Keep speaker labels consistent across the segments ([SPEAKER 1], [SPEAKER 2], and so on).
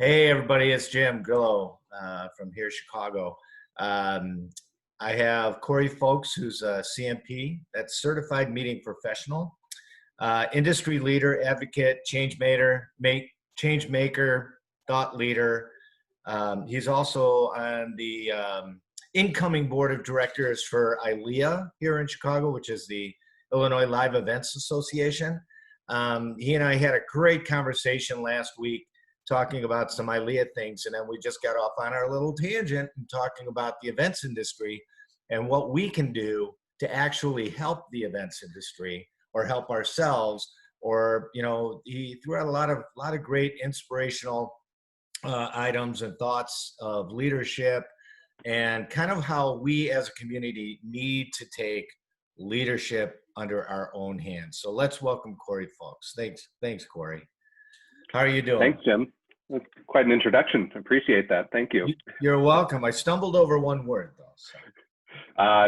[SPEAKER 1] Hey, everybody, it's Jim Grillo from here, Chicago. Um, I have Cory Fowkes, who's a CMP, that's Certified Meeting Professional, industry leader, advocate, change maker, thought leader. He's also on the incoming board of directors for ILEA here in Chicago, which is the Illinois Live Events Association. He and I had a great conversation last week talking about some ILEA things, and then we just got off on our little tangent and talking about the events industry and what we can do to actually help the events industry or help ourselves. Or, he threw out a lot of great inspirational items and thoughts of leadership and kind of how we as a community need to take leadership under our own hands. So let's welcome Cory Fowkes. Thanks, Cory. How are you doing?
[SPEAKER 2] Thanks, Jim. That's quite an introduction. Appreciate that. Thank you.
[SPEAKER 1] You're welcome. I stumbled over one word, though. So.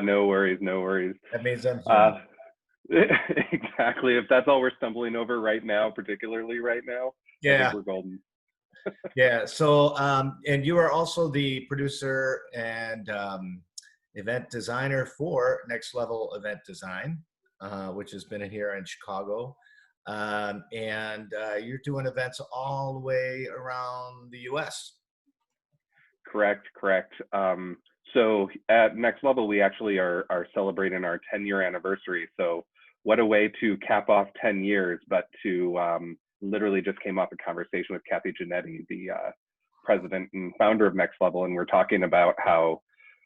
[SPEAKER 2] No worries, no worries.
[SPEAKER 1] That means I'm human.
[SPEAKER 2] Exactly. If that's all we're stumbling over right now, particularly right now, I think we're golden.
[SPEAKER 1] Yeah. So, and you are also the producer and event designer for Next Level Event Design, which has been here in Chicago. And you're doing events all the way around the U.S.
[SPEAKER 2] Correct. So at Next Level, we actually are celebrating our 10-year anniversary. So what a way to cap off 10 years, but to literally just came off a conversation with Kathy Giannetti, the president and founder of Next Level, and we're talking about how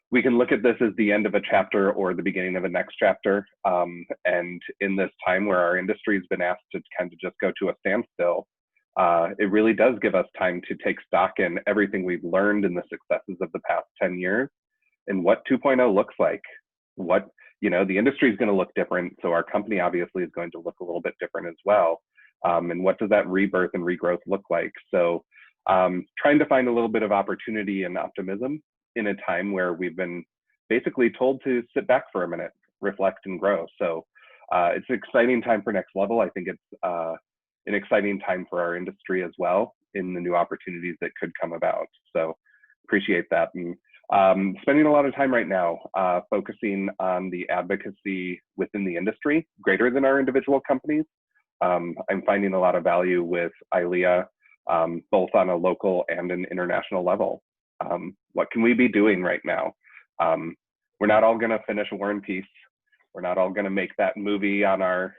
[SPEAKER 2] we can look at this as the end of a chapter or the beginning of a next chapter. And in this time where our industry has been asked to kind of just go to a standstill, it really does give us time to take stock in everything we've learned in the successes of the past 10 years and what 2.0 looks like. The industry is going to look different. So our company obviously is going to look a little bit different as well. And what does that rebirth and regrowth look like? So trying to find a little bit of opportunity and optimism in a time where we've been basically told to sit back for a minute, reflect and grow. So it's an exciting time for Next Level. I think it's an exciting time for our industry as well in the new opportunities that could come about. So appreciate that. And spending a lot of time right now focusing on the advocacy within the industry, greater than our individual companies. I'm finding a lot of value with ILEA, both on a local and an international level. What can we be doing right now? We're not all going to finish War and Peace. We're not all going to make that movie on our,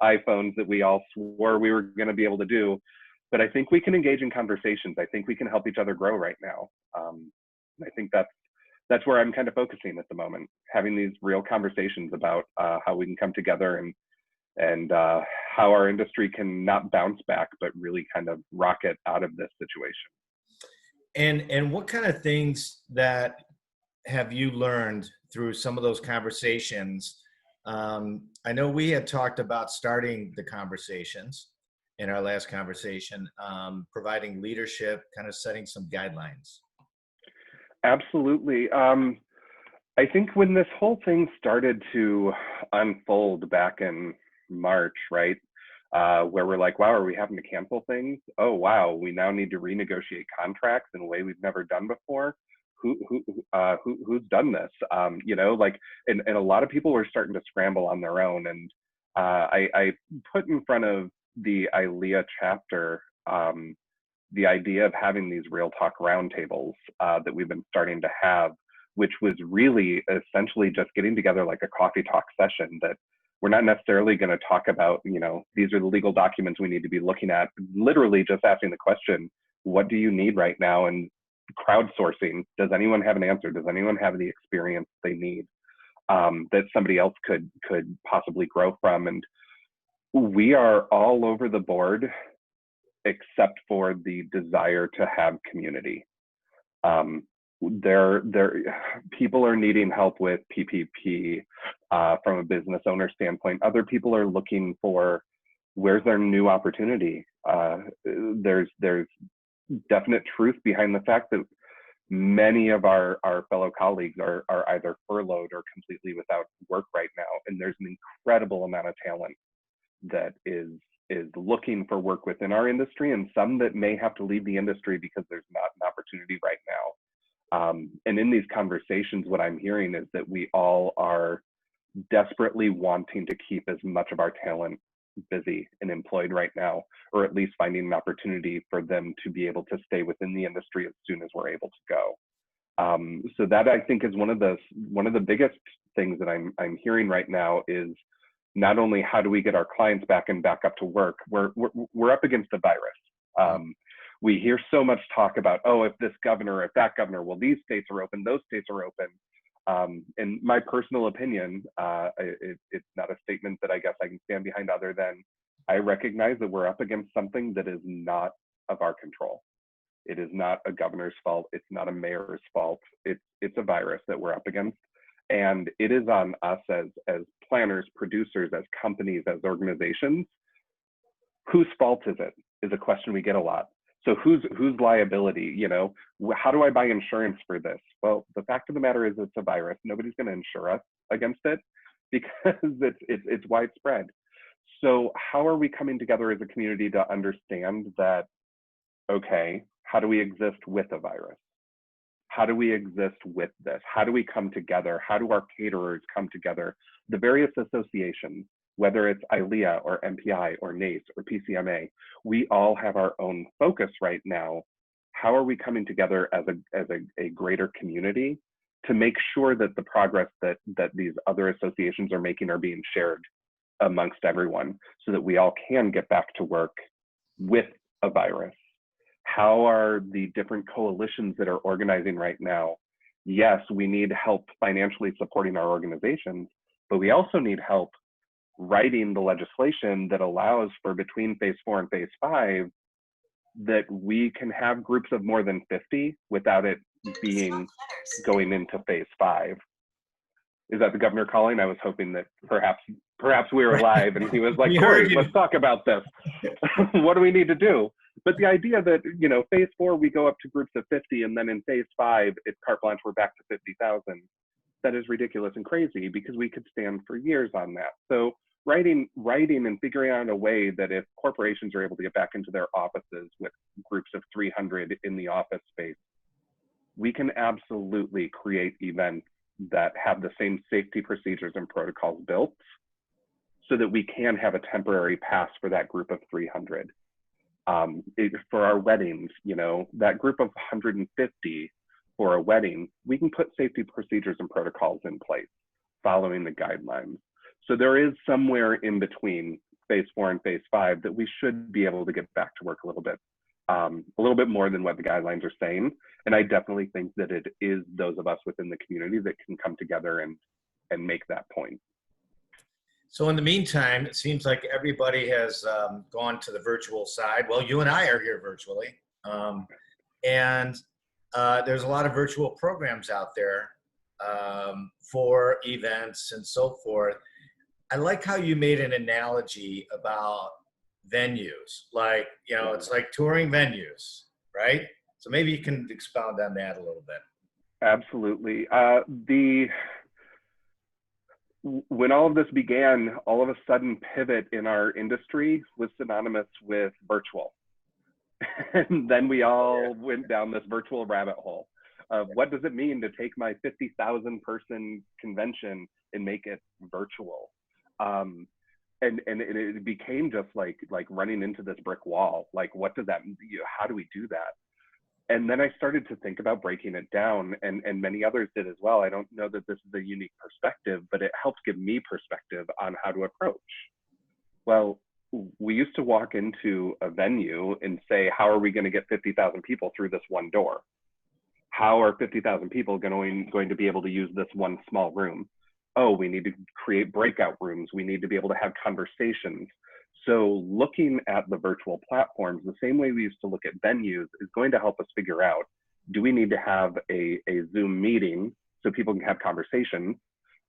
[SPEAKER 2] iPhones that we all swore we were going to be able to do. But I think we can engage in conversations. I think we can help each other grow right now. I think that's where I'm kind of focusing at the moment, having these real conversations about how we can come together and how our industry can not bounce back, but really kind of rocket out of this situation.
[SPEAKER 1] And what kind of things that have you learned through some of those conversations? I know we had talked about starting the conversations in our last conversation, providing leadership, kind of setting some guidelines.
[SPEAKER 2] Absolutely. I think when this whole thing started to unfold back in March, right? Where we're like, wow, are we having to cancel things? Oh, wow, we now need to renegotiate contracts in a way we've never done before. Who's done this? And a lot of people were starting to scramble on their own. And I put in front of the ILEA chapter the idea of having these real talk roundtables that we've been starting to have, which was really essentially just getting together like a coffee talk session that we're not necessarily going to talk about, these are the legal documents we need to be looking at, literally just asking the question, what do you need right now? And crowdsourcing, does anyone have an answer? Does anyone have the experience they need that somebody else could possibly grow from? And we are all over the board except for the desire to have community. People are needing help with PPP from a business owner standpoint. Other people are looking for where's their new opportunity. There's definite truth behind the fact that many of our fellow colleagues are either furloughed or completely without work right now. And there's an incredible amount of talent that is is looking for work within our industry, and some that may have to leave the industry because there's not an opportunity right now. And in these conversations, what I'm hearing is that we all are desperately wanting to keep as much of our talent busy and employed right now, or at least finding an opportunity for them to be able to stay within the industry as soon as we're able to go. So that, I think, is one of the biggest things that I'm hearing right now is not only how do we get our clients back up to work, we're up against a virus. We hear so much talk about, oh, if this governor, if that governor, well, these states are open, those states are open. In my personal opinion, it's not a statement that I guess I can stand behind, other than I recognize that we're up against something that is not of our control. It is not a governor's fault. It's not a mayor's fault. It's a virus that we're up against. And it is on us as planners, producers, as companies, as organizations. Whose fault is it? Is a question we get a lot. So whose liability, you know, how do I buy insurance for this? Well, the fact of the matter is it's a virus. Nobody's going to insure us against it because it's widespread. So how are we coming together as a community to understand that, okay, how do we exist with a virus? How do we exist with this? How do we come together? How do our caterers come together? The various associations, whether it's ILEA or MPI or NACE or PCMA, we all have our own focus right now. How are we coming together as a greater community to make sure that the progress that these other associations are making are being shared amongst everyone so that we all can get back to work with a virus? How are the different coalitions that are organizing right now? Yes, we need help financially supporting our organizations, but we also need help writing the legislation that allows for between phase 4 and phase 5 that we can have groups of more than 50 without it being going into phase 5. Is that the governor calling? I was hoping that perhaps we were live and he was like, Cory, let's talk about this. What do we need to do? But the idea that, you know, phase 4, we go up to groups of 50, and then in phase 5, it's carte blanche, we're back to 50,000. That is ridiculous and crazy because we could stand for years on that. So writing and figuring out a way that if corporations are able to get back into their offices with groups of 300 in the office space, we can absolutely create events that have the same safety procedures and protocols built so that we can have a temporary pass for that group of 300. For our weddings, you know, that group of 150 for a wedding, we can put safety procedures and protocols in place following the guidelines. So there is somewhere in between phase 4 and phase 5 that we should be able to get back to work a little bit more than what the guidelines are saying. And I definitely think that it is those of us within the community that can come together and make that point.
[SPEAKER 1] So in the meantime, it seems like everybody has gone to the virtual side. Well, you and I are here virtually. And there's a lot of virtual programs out there for events and so forth. I like how you made an analogy about venues. Like, you know, it's like touring venues, right? So maybe you can expound on that a little bit.
[SPEAKER 2] Absolutely. When all of this began, all of a sudden pivot in our industry was synonymous with virtual. And then we all went down this virtual rabbit hole of what does it mean to take my 50,000 person convention and make it virtual? And it became just like running into this brick wall. Like, what does that mean? How do we do that? And then I started to think about breaking it down, and many others did as well. I don't know that this is a unique perspective, but it helps give me perspective on how to approach. Well, we used to walk into a venue and say, how are we going to get 50,000 people through this one door? How are 50,000 people going to be able to use this one small room? Oh, we need to create breakout rooms. We need to be able to have conversations. So looking at the virtual platforms, the same way we used to look at venues, is going to help us figure out, do we need to have a Zoom meeting so people can have conversations?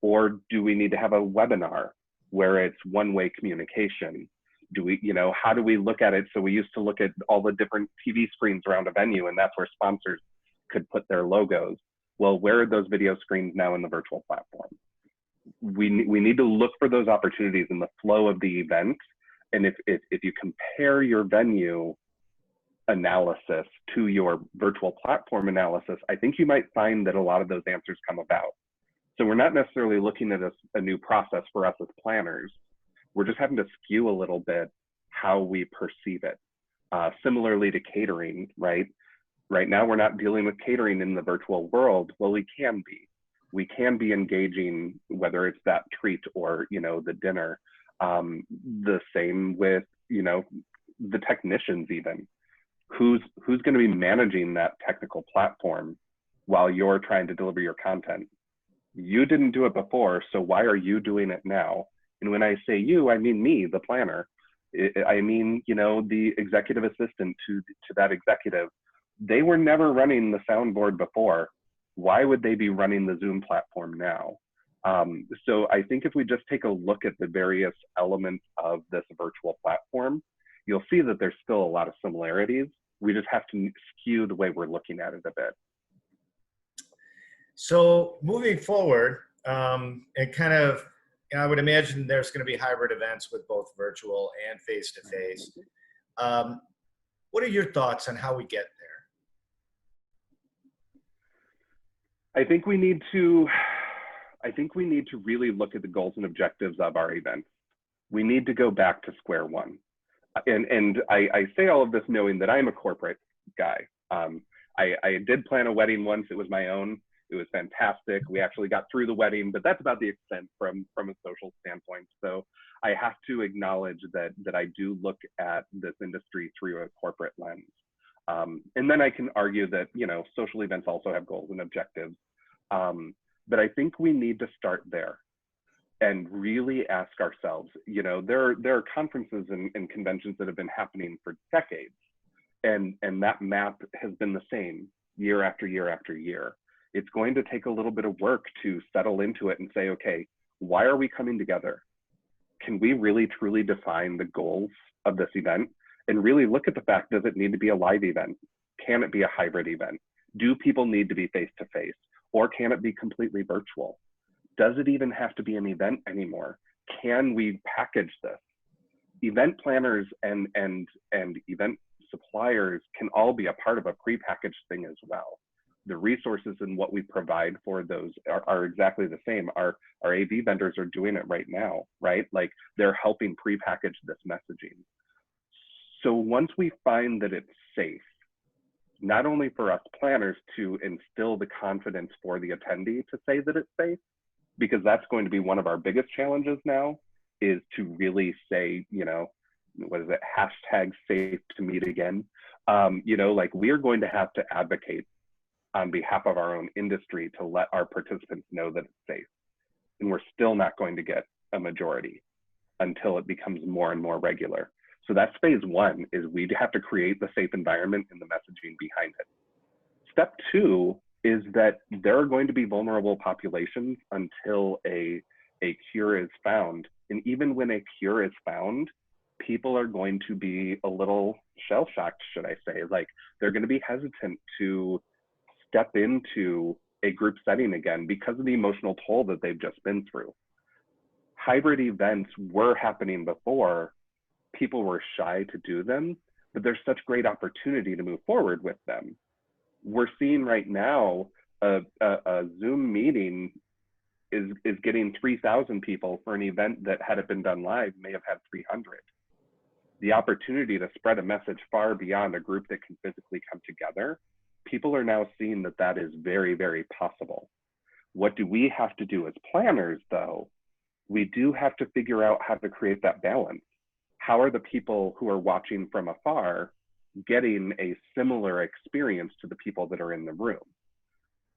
[SPEAKER 2] Or do we need to have a webinar where it's one-way communication? Do we, you know, how do we look at it? So we used to look at all the different TV screens around a venue, and that's where sponsors could put their logos. Well, where are those video screens now in the virtual platform? We need to look for those opportunities in the flow of the event And if you compare your venue analysis to your virtual platform analysis, I think you might find that a lot of those answers come about. So we're not necessarily looking at a new process for us as planners. We're just having to skew a little bit how we perceive it. Similarly to catering, right? Right now, we're not dealing with catering in the virtual world. Well, we can be. We can be engaging, whether it's that treat or, the dinner. The same with, the technicians even. Who's going to be managing that technical platform while you're trying to deliver your content? You didn't do it before, so why are you doing it now? And when I say you, I mean me, the planner. I mean, the executive assistant to that executive. They were never running the soundboard before. Why would they be running the Zoom platform now? So I think if we just take a look at the various elements of this virtual platform, you'll see that there's still a lot of similarities. We just have to skew the way we're looking at it a bit.
[SPEAKER 1] So moving forward, and kind of, I would imagine there's going to be hybrid events with both virtual and face-to-face. What are your thoughts on how we get there?
[SPEAKER 2] I think we need to really look at the goals and objectives of our events. We need to go back to square one. And I say all of this knowing that I'm a corporate guy. I did plan a wedding once. It was my own. It was fantastic. We actually got through the wedding, but that's about the extent from a social standpoint. So I have to acknowledge that I do look at this industry through a corporate lens. And then I can argue that, social events also have goals and objectives. But I think we need to start there and really ask ourselves, there are conferences and conventions that have been happening for decades. And that map has been the same year after year after year. It's going to take a little bit of work to settle into it and say, okay, why are we coming together? Can we really truly define the goals of this event and really look at the fact, does it need to be a live event? Can it be a hybrid event? Do people need to be face-to-face? Or can it be completely virtual? Does it even have to be an event anymore? Can we package this? Event planners and event suppliers can all be a part of a prepackaged thing as well. The resources and what we provide for those are exactly the same. Our AV vendors are doing it right now, right? Like they're helping prepackage this messaging. So once we find that it's safe, not only for us planners to instill the confidence for the attendee to say that it's safe, because that's going to be one of our biggest challenges now, is to really say, what is it, hashtag safe to meet again. Like we are going to have to advocate on behalf of our own industry to let our participants know that it's safe. And we're still not going to get a majority until it becomes more and more regular. So that's phase one, is we have to create the safe environment and the messaging behind it. Step two is that there are going to be vulnerable populations until a cure is found. And even when a cure is found, people are going to be a little shell-shocked, should I say. Like they're going to be hesitant to step into a group setting again because of the emotional toll that they've just been through. Hybrid events were happening before. People were shy to do them, but there's such great opportunity to move forward with them. We're seeing right now a Zoom meeting is getting 3,000 people for an event that, had it been done live, may have had 300. The opportunity to spread a message far beyond a group that can physically come together, people are now seeing that that is very, very possible. What do we have to do as planners, though? We do have to figure out how to create that balance. How are the people who are watching from afar getting a similar experience to the people that are in the room?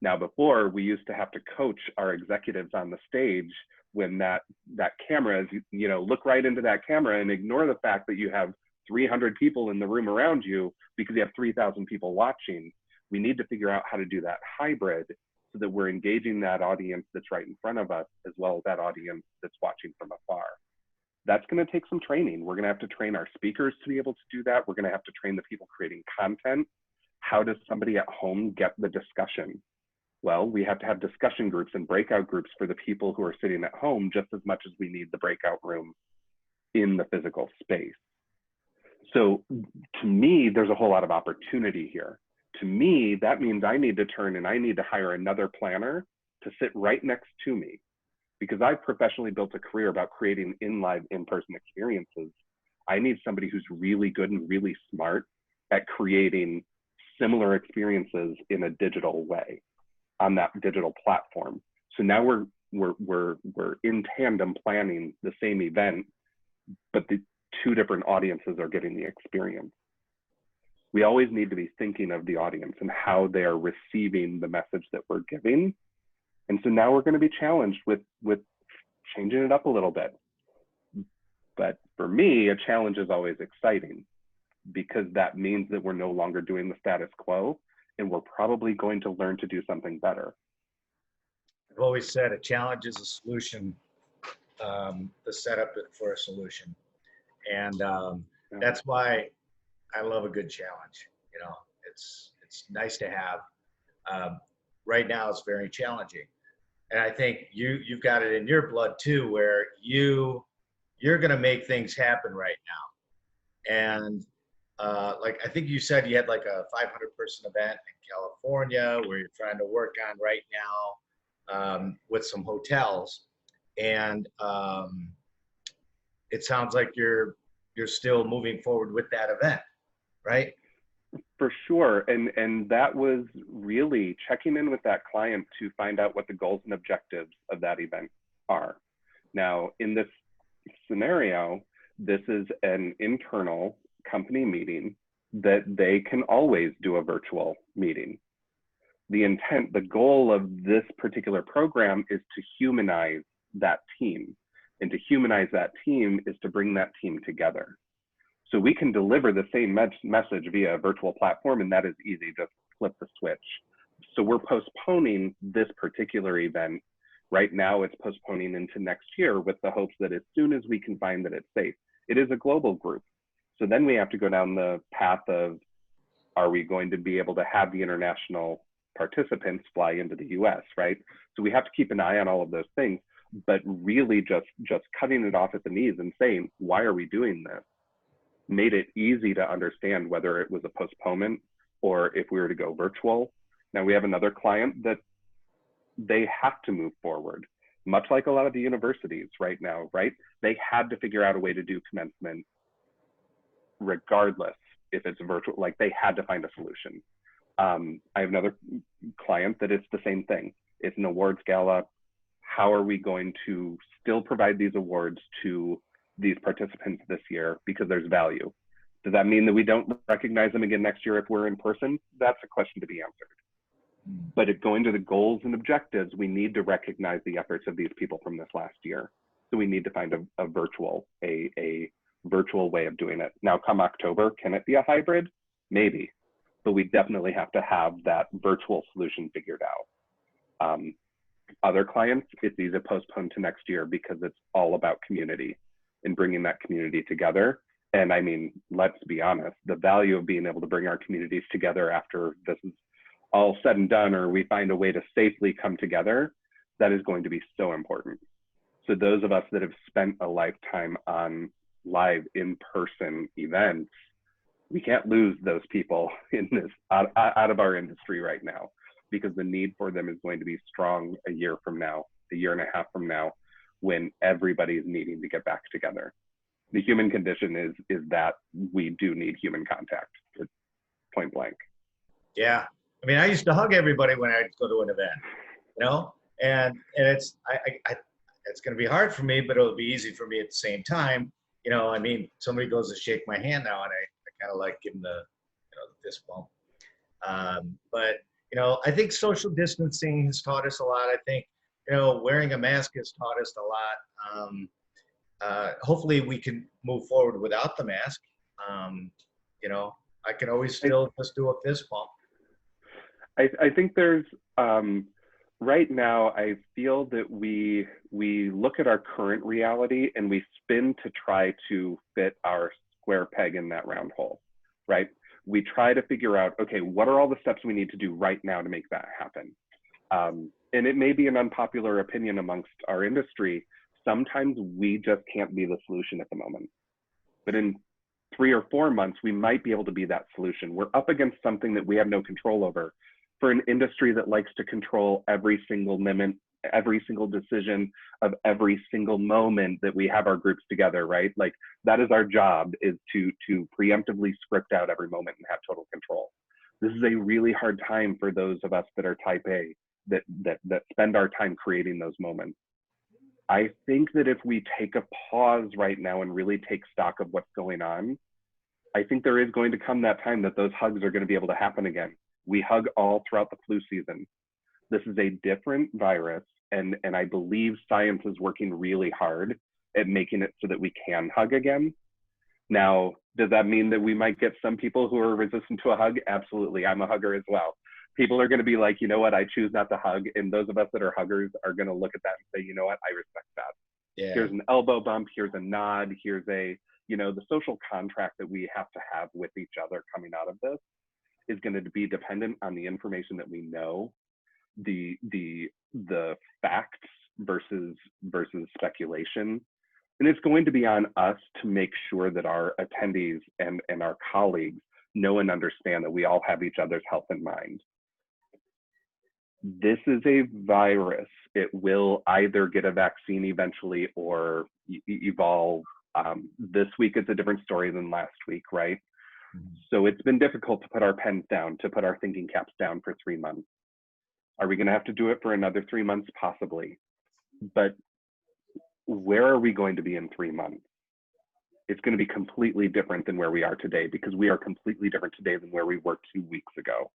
[SPEAKER 2] Now, before, we used to have to coach our executives on the stage when that camera is, look right into that camera and ignore the fact that you have 300 people in the room around you because you have 3,000 people watching. We need to figure out how to do that hybrid so that we're engaging that audience that's right in front of us, as well as that audience that's watching from afar. That's going to take some training. We're going to have to train our speakers to be able to do that. We're going to have to train the people creating content. How does somebody at home get the discussion? Well, we have to have discussion groups and breakout groups for the people who are sitting at home just as much as we need the breakout room in the physical space. So to me, there's a whole lot of opportunity here. To me, that means I need to turn and I need to hire another planner to sit right next to me, because I've professionally built a career about creating live, in-person experiences. I need somebody who's really good and really smart at creating similar experiences in a digital way on that digital platform. So now we're in tandem planning the same event, but the two different audiences are getting the experience. We always need to be thinking of the audience and how they are receiving the message that we're giving. And so now we're going to be challenged with changing it up a little bit. But for me, a challenge is always exciting, because that means that we're no longer doing the status quo, and we're probably going to learn to do something better.
[SPEAKER 1] I've always said a challenge is a solution, the setup for a solution. And that's why I love a good challenge. You know, it's nice to have. Right now, it's very challenging, and I think you've got it in your blood too, where you're going to make things happen right now. And like I think you said, you had like a 500-person event in California where you're trying to work on right now with some hotels, and it sounds like you're still moving forward with that event, right?
[SPEAKER 2] For sure. And that was really checking in with that client to find out what the goals and objectives of that event are. Now, in this scenario, this is an internal company meeting that they can always do a virtual meeting. The intent, the goal of this particular program is to humanize that team. And to humanize that team is to bring that team together. So we can deliver the same message via a virtual platform, and that is easy, just flip the switch. So we're postponing this particular event. Right now, it's postponing into next year with the hopes that as soon as we can find that it's safe. It is a global group. So then we have to go down the path of, are we going to be able to have the international participants fly into the US, right? So we have to keep an eye on all of those things, but really just cutting it off at the knees and saying, why are we doing this? Made it easy to understand whether it was a postponement or if we were to go virtual. Now we have another client that they have to move forward, much like a lot of the universities right now, right? They had to figure out a way to do commencement regardless if it's virtual, like they had to find a solution. I have another client that it's the same thing. It's an awards gala. How are we going to still provide these awards to these participants this year because there's value? Does that mean that we don't recognize them again next year if we're in person? That's a question to be answered. But if going to the goals and objectives, we need to recognize the efforts of these people from this last year. So we need to find a virtual way of doing it. Now, come October, can it be a hybrid? Maybe, but we definitely have to have that virtual solution figured out. Other clients, it's easy to postpone to next year because it's all about community and bringing that community together. And I mean, let's be honest, the value of being able to bring our communities together after this is all said and done, or we find a way to safely come together, that is going to be so important. So those of us that have spent a lifetime on live in-person events, we can't lose those people in this out of our industry right now, because the need for them is going to be strong a year from now, a year and a half from now, when everybody is needing to get back together. The human condition is that we do need human contact, point blank.
[SPEAKER 1] Yeah. I mean, I used to hug everybody when I'd go to an event, you know, and it's it's going to be hard for me, but it'll be easy for me at the same time. You know, I mean, somebody goes to shake my hand now, and I kind of like giving the fist bump. But you know, I think social distancing has taught us a lot. I think, you know, wearing a mask has taught us a lot. Hopefully, we can move forward without the mask. You know, I can always still just do a fist bump.
[SPEAKER 2] I think there's, right now, I feel that we look at our current reality and we spin to try to fit our square peg in that round hole, right? We try to figure out, okay, what are all the steps we need to do right now to make that happen? And it may be an unpopular opinion amongst our industry. sometimes we just can't be the solution at the moment. But in 3 or 4 months, we might be able to be that solution. We're up against something that we have no control over. For an industry that likes to control every single minute, every single decision of every single moment that we have our groups together, right? Like that is our job, is to preemptively script out every moment and have total control. This is a really hard time for those of us that are type A, that spend our time creating those moments. I think that if we take a pause right now and really take stock of what's going on, I think there is going to come that time that those hugs are going to be able to happen again. We hug all throughout the flu season. This is a different virus, and I believe science is working really hard at making it so that we can hug again. Now, does that mean that we might get some people who are resistant to a hug? Absolutely. I'm a hugger as well. People are going to be like, you know what, I choose not to hug. And those of us that are huggers are going to look at that and say, you know what, I respect that.
[SPEAKER 1] Yeah.
[SPEAKER 2] Here's an elbow bump, here's a nod, here's a, you know, the social contract that we have to have with each other coming out of this is going to be dependent on the information that we know, the facts versus speculation. And it's going to be on us to make sure that our attendees and our colleagues know and understand that we all have each other's health in mind. This is a virus. It will either get a vaccine eventually or evolve. This week is a different story than last week, right? Mm-hmm. So it's been difficult to put our pens down, to put our thinking caps down for 3 months. Are we going to have to do it for another 3 months? Possibly. But where are we going to be in 3 months? It's going to be completely different than where we are today, because we are completely different today than where we were 2 weeks ago.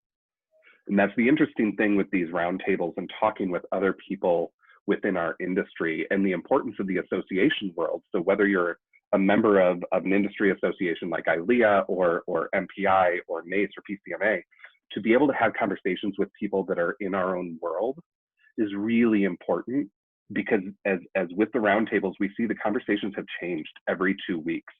[SPEAKER 2] And that's the interesting thing with these roundtables and talking with other people within our industry and the importance of the association world. So whether you're a member of an industry association like ILEA or MPI or MACE or PCMA, to be able to have conversations with people that are in our own world is really important, because as with the roundtables, we see the conversations have changed every 2 weeks.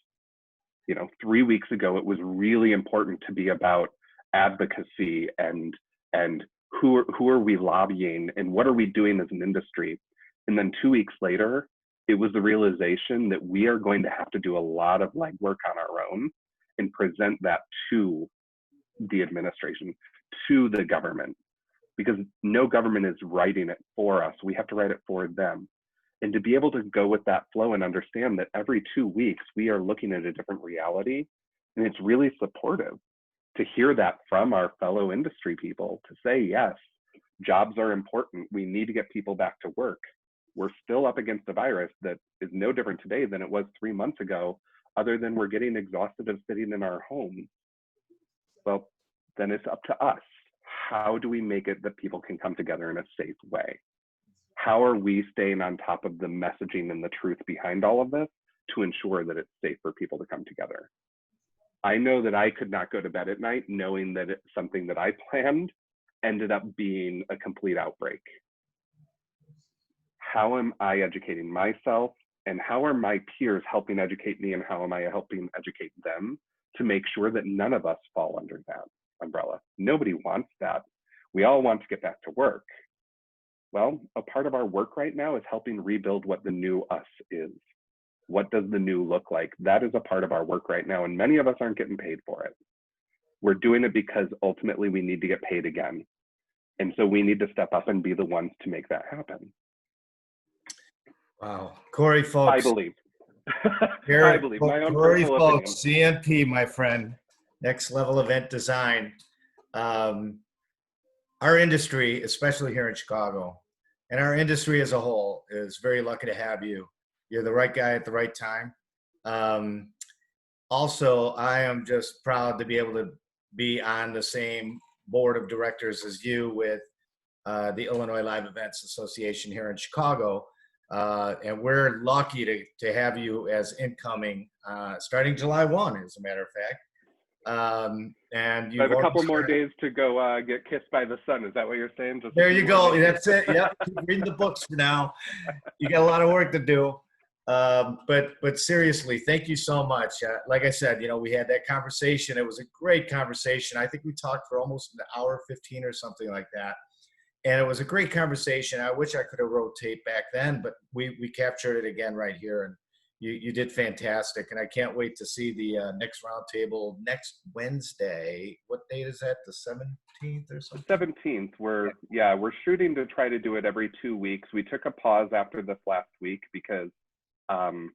[SPEAKER 2] You know, 3 weeks ago, it was really important to be about advocacy and who are we lobbying and what are we doing as an industry. And then 2 weeks later, it was the realization that we are going to have to do a lot of legwork on our own and present that to the administration, to the government, because no government is writing it for us. We have to write it for them. And to be able to go with that flow and understand that every 2 weeks, we are looking at a different reality. And it's really supportive to hear that from our fellow industry people, to say, yes, jobs are important. We need to get people back to work. We're still up against a virus that is no different today than it was 3 months ago, other than we're getting exhausted of sitting in our homes. Well, then it's up to us. How do we make it that people can come together in a safe way? How are we staying on top of the messaging and the truth behind all of this to ensure that it's safe for people to come together? I know that I could not go to bed at night knowing that it's something that I planned ended up being a complete outbreak. How am I educating myself, and how are my peers helping educate me, and how am I helping educate them to make sure that none of us fall under that umbrella? Nobody wants that. We all want to get back to work. Well, a part of our work right now is helping rebuild what the new us is. What does the new look like? That is a part of our work right now, and many of us aren't getting paid for it. We're doing it because ultimately we need to get paid again. And so we need to step up and be the ones to make that happen.
[SPEAKER 1] Wow. Cory Fowkes.
[SPEAKER 2] I believe. I believe. My own
[SPEAKER 1] Cory
[SPEAKER 2] personal
[SPEAKER 1] Fowkes,
[SPEAKER 2] opinion.
[SPEAKER 1] CMP, my friend. Next level event design. Our industry, especially here in Chicago, and our industry as a whole, is very lucky to have you. You're the right guy at the right time. Also, I am just proud to be able to be on the same board of directors as you with the Illinois Live Events Association here in Chicago. And we're lucky to have you as incoming starting July 1, as a matter of fact. And
[SPEAKER 2] I have a couple more days to go get kissed by the sun. Is that what you're saying?
[SPEAKER 1] Just there you go. That's it. Yep. Keep reading the books for now. You got a lot of work to do. But seriously, thank you so much. Like I said, you know, we had that conversation. It was a great conversation. I think we talked for almost an hour 15 or something like that. And it was a great conversation. I wish I could have wrote tape back then, but we captured it again right here. And you did fantastic. And I can't wait to see the next roundtable next Wednesday. What date is that? The 17th or
[SPEAKER 2] The
[SPEAKER 1] something?
[SPEAKER 2] 17th, we're shooting to try to do it every 2 weeks. We took a pause after this last week because um,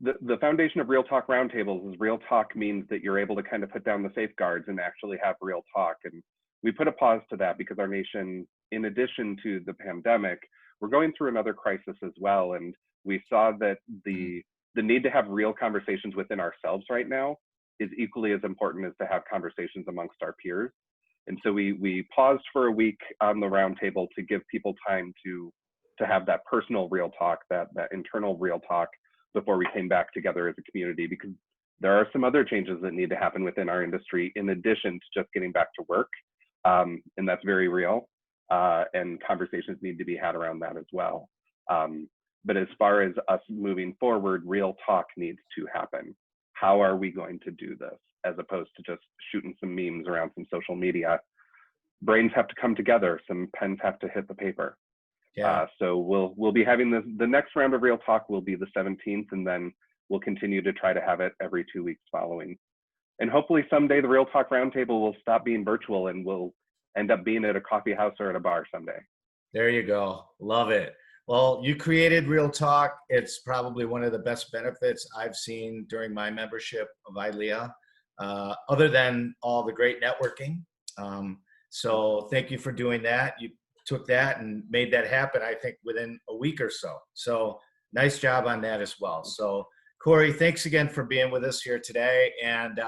[SPEAKER 2] the foundation of Real Talk Roundtables is Real Talk means that you're able to kind of put down the safeguards and actually have real talk. And we put a pause to that because our nation, in addition to the pandemic, we're going through another crisis as well. And we saw that the need to have real conversations within ourselves right now is equally as important as to have conversations amongst our peers. And so we paused for a week on the roundtable to give people time to have that personal real talk, that internal real talk before we came back together as a community, because there are some other changes that need to happen within our industry in addition to just getting back to work. And that's very real. And conversations need to be had around that as well. But as far as us moving forward, real talk needs to happen. How are we going to do this, as opposed to just shooting some memes around some social media? Brains have to come together. Some pens have to hit the paper.
[SPEAKER 1] Yeah.
[SPEAKER 2] So we'll be having the next round of Real Talk will be the 17th, and then we'll continue to try to have it every 2 weeks following. And hopefully someday the Real Talk Roundtable will stop being virtual and we'll end up being at a coffee house or at a bar someday.
[SPEAKER 1] There you go. Love it. Well, you created Real Talk. It's probably one of the best benefits I've seen during my membership of ILEA, other than all the great networking. So thank you for doing that. You took that and made that happen, I think, within a week or so. So nice job on that as well. So Cory, thanks again for being with us here today, and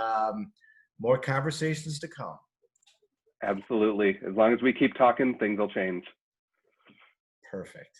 [SPEAKER 1] more conversations to come.
[SPEAKER 2] Absolutely. As long as we keep talking, things will change.
[SPEAKER 1] Perfect.